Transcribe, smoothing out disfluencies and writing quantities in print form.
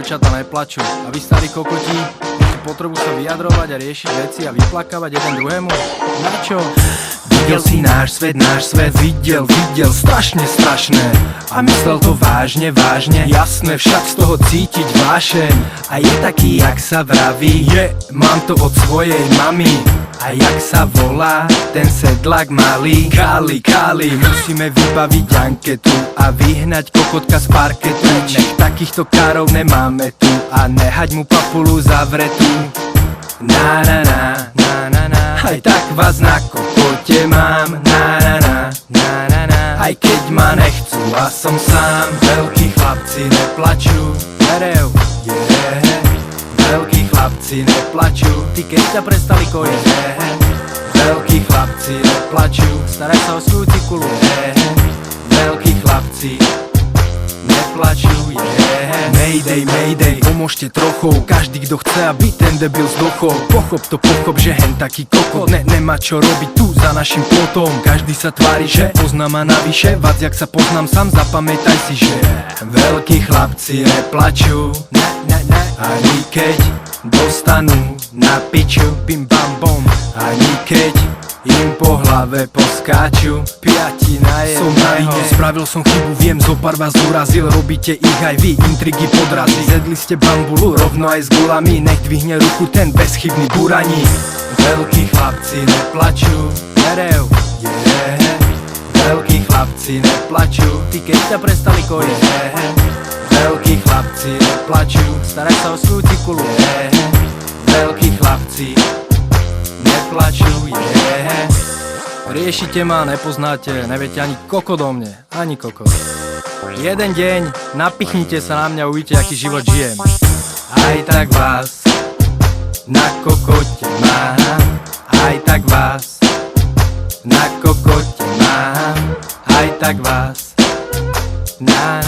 dievčatá neplačú. A vy starí kokoti, máte potrebu sa vyjadrovať a riešiť veci a vyplakávať jeden druhému? Na čo? Videl si náš svet, videl, strašne, a myslel to vážne, jasné, však z toho cítiť vášeň. A je taký, jak sa vraví, mám to od svojej mamy. A jak sa volá ten sedlak malý? Kali, musíme vybaviť anketu a vyhnať kokotka z parketu. Nech takýchto károv nemáme tu a nehať mu papulu zavretú. Na, aj tak vás na kokote mám. Na, aj keď ma nechcú a som sám. Veľkí chlapci neplačú. Verev, veľkí chlapci neplačú. ty keď ťa prestali kojiť? Veľkí chlapci neplačú. Staraj sa o svoju cikulu. Veľkí chlapci neplačú. Mayday, pomôžte trochu. Každý, kto chce, aby ten debil zdochol. Pochop, že hen taký kokot nemá čo robiť tu za našim plotom. Každý sa tvári, že pozná ma navyše. Vac, jak sa poznám sám, zapamätaj si, že veľkí chlapci neplačú. Ani keď dostanú na piču, bim bam bom. Ani keď im po hlave poskáču piati na jedného. Som na vine, spravil som chybu, viem, zopár vás urazil. Robíte ich aj vy, intrigy podrazy. Zjedli ste bambulu, rovno aj s gulami. Nech dvihne ruku ten bezchybný burani. Veľkí chlapci neplačú. Verev, veľkí chlapci neplačú. ty keď ťa prestali kojiť? Veľkí chlapci neplačú. Staraj sa o svoju cikulu. Veľkí chlapci neplačú. Riešite ma, nepoznáte, neviete ani koko do mne, ani koko. Jeden deň, napichnite sa na mňa, uvidíte, aký život žijem. Aj tak vás na kokote mám. Aj tak vás na kokote mám. Aj tak vás na